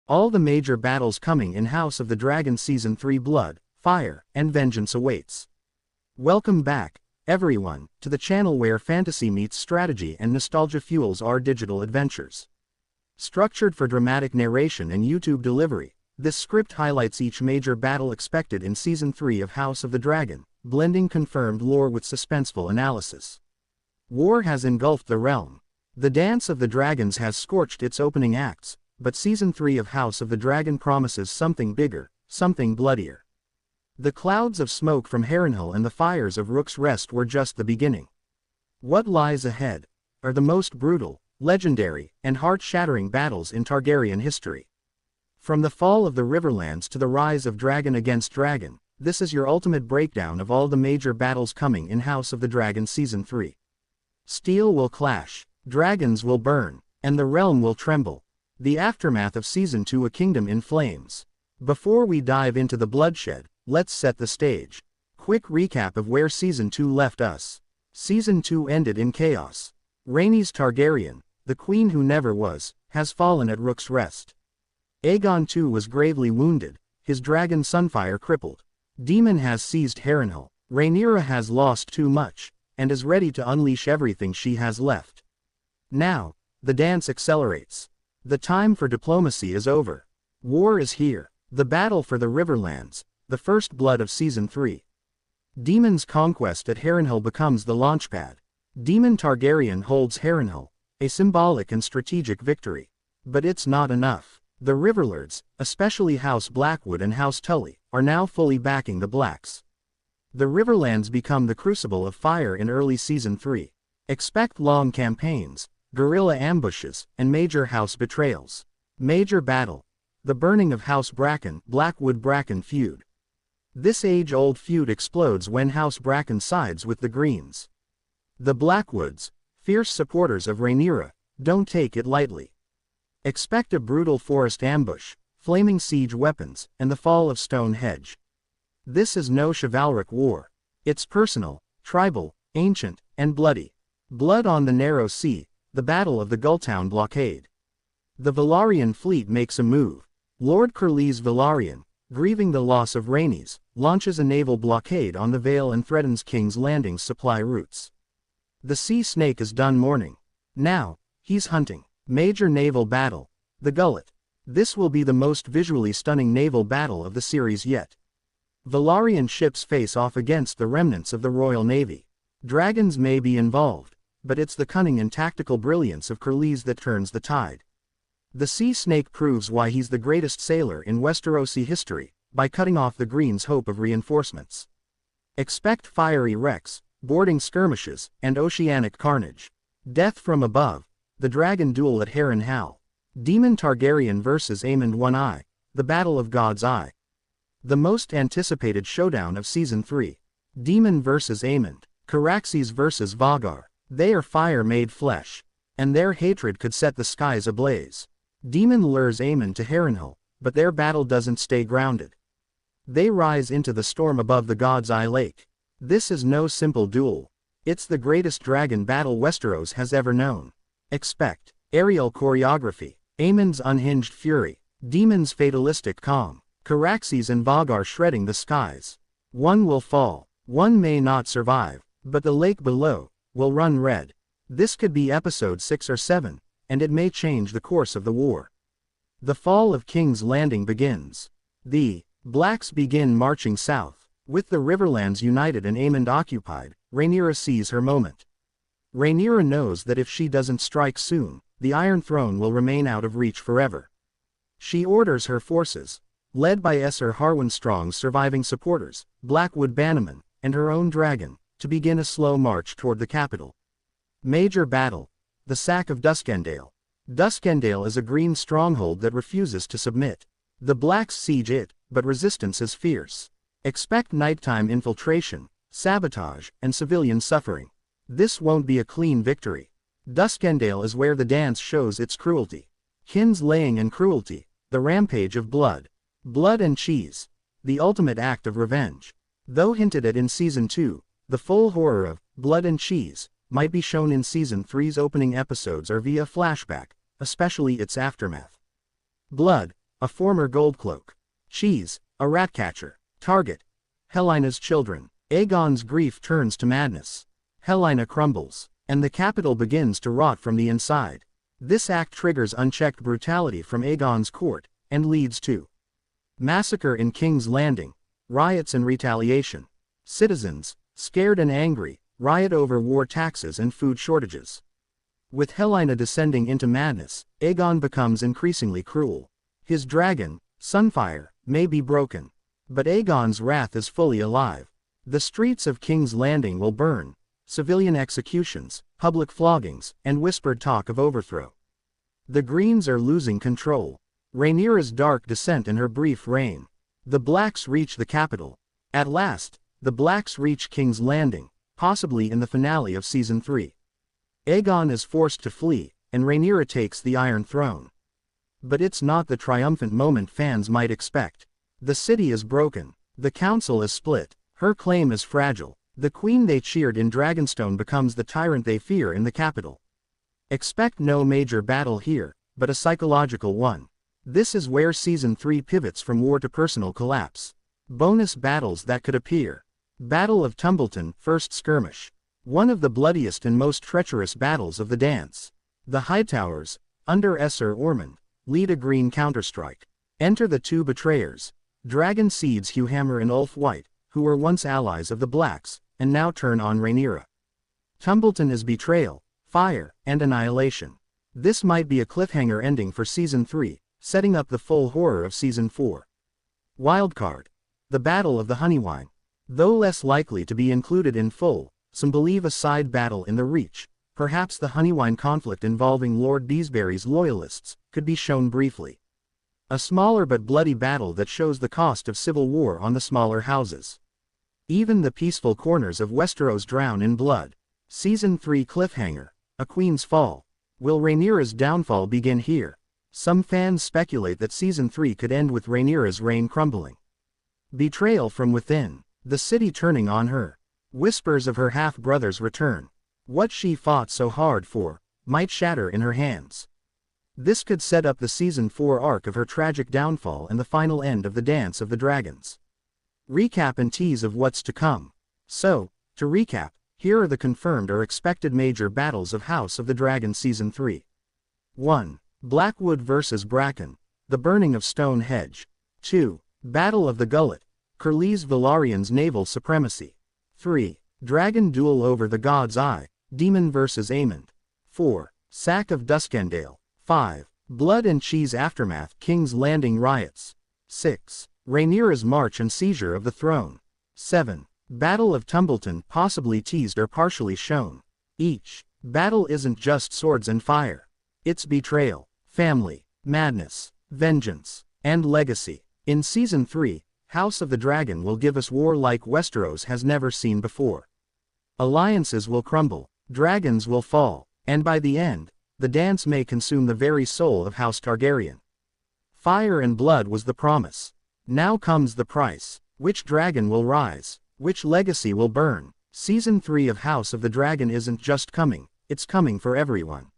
All the major battles coming in House of the Dragon Season 3 Blood, Fire, and Vengeance awaits. Welcome back, everyone, to the channel where fantasy meets strategy and nostalgia fuels our digital adventures. Structured for dramatic narration and YouTube delivery, this script highlights each major battle expected in Season 3 of House of the Dragon, blending confirmed lore with suspenseful analysis. War has engulfed the realm. The Dance of the Dragons has scorched its opening acts, but Season 3 of House of the Dragon promises something bigger, something bloodier. The clouds of smoke from Harrenhal and the fires of Rook's Rest were just the beginning. What lies ahead are the most brutal, legendary, and heart-shattering battles in Targaryen history. From the fall of the Riverlands to the rise of dragon against dragon, this is your ultimate breakdown of all the major battles coming in House of the Dragon Season 3. Steel will clash, dragons will burn, and the realm will tremble. The aftermath of Season 2, a kingdom in flames. Before we dive into the bloodshed, let's set the stage. Quick recap of where Season 2 left us. Season 2 ended in chaos. Rhaenys Targaryen, the queen who never was, has fallen at Rook's Rest. Aegon II was gravely wounded, his dragon Sunfire crippled. Daemon has seized Harrenhal. Rhaenyra has lost too much, and is ready to unleash everything she has left. Now, the dance accelerates. The time for diplomacy is over. War is here. The battle for the Riverlands, the first blood of Season 3. Daemon's conquest at Harrenhal becomes the launchpad. Daemon Targaryen holds Harrenhal, a symbolic and strategic victory. But it's not enough. The Riverlords, especially House Blackwood and House Tully, are now fully backing the Blacks. The Riverlands become the crucible of fire in early Season 3. Expect long campaigns, guerrilla ambushes, and major house betrayals. Major battle. The burning of House Bracken, Blackwood-Bracken feud. This age-old feud explodes when House Bracken sides with the Greens. The Blackwoods, fierce supporters of Rhaenyra, don't take it lightly. Expect a brutal forest ambush, flaming siege weapons, and the fall of Stonehenge. This is no chivalric war. It's personal, tribal, ancient, and bloody. Blood on the Narrow Sea, the Battle of the Gulltown Blockade. The Velaryon fleet makes a move. Lord Corlys Velaryon, grieving the loss of Rhaenys, launches a naval blockade on the Vale and threatens King's Landing's supply routes. The Sea Snake is done mourning. Now, he's hunting. Major naval battle. The Gullet. This will be the most visually stunning naval battle of the series yet. Velaryon ships face off against the remnants of the Royal Navy. Dragons may be involved, but it's the cunning and tactical brilliance of Corlys that turns the tide. The Sea Snake proves why he's the greatest sailor in Westerosi history, by cutting off the Greens' hope of reinforcements. Expect fiery wrecks, boarding skirmishes, and oceanic carnage. Death from above. The dragon duel at Harrenhal. Daemon Targaryen vs. Aemond One-Eye, the Battle of God's Eye. The most anticipated showdown of Season 3. Daemon vs. Aemond, Caraxes vs. Vhagar. They are fire made flesh, and their hatred could set the skies ablaze. Daemon lures Aemond to Harrenhal, but their battle doesn't stay grounded. They rise into the storm above the God's Eye Lake. This is no simple duel. It's the greatest dragon battle Westeros has ever known. Expect aerial choreography, Aemond's unhinged fury, Daemon's fatalistic calm, Caraxes and Vhagar shredding the skies. One will fall, one may not survive, but the lake below will run red. This could be episode 6 or 7, and it may change the course of the war. The fall of King's Landing begins. The Blacks begin marching south. With the Riverlands united and Aemond occupied, Rhaenyra sees her moment. Rhaenyra knows that if she doesn't strike soon, the Iron Throne will remain out of reach forever. She orders her forces, led by Esser Harwinstrong's surviving supporters, Blackwood Bannerman, and her own dragon, to begin a slow march toward the capital. Major battle. The sack of Duskendale. Duskendale is a green stronghold that refuses to submit. The Blacks siege it, but resistance is fierce. Expect nighttime infiltration, sabotage, and civilian suffering. This won't be a clean victory. Duskendale is where the dance shows its cruelty. Kinslaying and cruelty, the rampage of blood. Blood and cheese, the ultimate act of revenge. Though hinted at in Season 2, the full horror of blood and cheese might be shown in Season 3's opening episodes or via flashback, especially its aftermath. Blood, a former goldcloak. Cheese, a ratcatcher. Target, Helaena's children. Aegon's grief turns to madness. Helaena crumbles, and the capital begins to rot from the inside. This act triggers unchecked brutality from Aegon's court, and leads to massacre in King's Landing, riots and retaliation. Citizens, scared and angry, riot over war taxes and food shortages. With Helaena descending into madness, Aegon becomes increasingly cruel. His dragon, Sunfire, may be broken, but Aegon's wrath is fully alive. The streets of King's Landing will burn, civilian executions, public floggings, and whispered talk of overthrow. The Greens are losing control. Rhaenyra's dark descent in her brief reign. The Blacks reach the capital. At last, the Blacks reach King's Landing, possibly in the finale of Season 3. Aegon is forced to flee, and Rhaenyra takes the Iron Throne. But it's not the triumphant moment fans might expect. The city is broken. The council is split. Her claim is fragile. The queen they cheered in Dragonstone becomes the tyrant they fear in the capital. Expect no major battle here, but a psychological one. This is where Season 3 pivots from war to personal collapse. Bonus battles that could appear. Battle of Tumbleton, First Skirmish. One of the bloodiest and most treacherous battles of the dance. The Hightowers, under Esser Ormond, lead a green counterstrike. Enter the two betrayers. Dragon Seeds Hughhammer and Ulf White, who were once allies of the Blacks, and now turn on Rhaenyra. Tumbleton is betrayal, fire, and annihilation. This might be a cliffhanger ending for Season 3, setting up the full horror of Season 4. Wildcard. The Battle of the Honeywine. Though less likely to be included in full, some believe a side battle in the Reach, perhaps the Honeywine conflict involving Lord Beesbury's loyalists, could be shown briefly. A smaller but bloody battle that shows the cost of civil war on the smaller houses. Even the peaceful corners of Westeros drown in blood. Season 3 cliffhanger, A Queen's Fall. Will Rhaenyra's downfall begin here? Some fans speculate that Season 3 could end with Rhaenyra's reign crumbling. Betrayal from within, the city turning on her. Whispers of her half-brother's return. What she fought so hard for, might shatter in her hands. This could set up the Season 4 arc of her tragic downfall and the final end of the Dance of the Dragons. Recap and tease of what's to come. So, to recap, here are the confirmed or expected major battles of House of the Dragon Season 3. 1. Blackwood vs. Bracken, the burning of Stone Hedge. 2. Battle of the Gullet, Curly's Velaryon's naval supremacy. 3. Dragon duel over the God's Eye, Demon vs. Aemond. 4. Sack of Duskendale. 5. Blood and Cheese aftermath, King's Landing riots. 6. Rhaenyra's march and seizure of the throne. 7. Battle of Tumbleton, possibly teased or partially shown. Each battle isn't just swords and fire. It's betrayal, family, madness, vengeance, and legacy. In Season 3, House of the Dragon will give us war like Westeros has never seen before. Alliances will crumble, dragons will fall, and by the end, the dance may consume the very soul of House Targaryen. Fire and blood was the promise. Now comes the price. Which dragon will rise? Which legacy will burn? Season 3 of House of the Dragon isn't just coming, it's coming for everyone.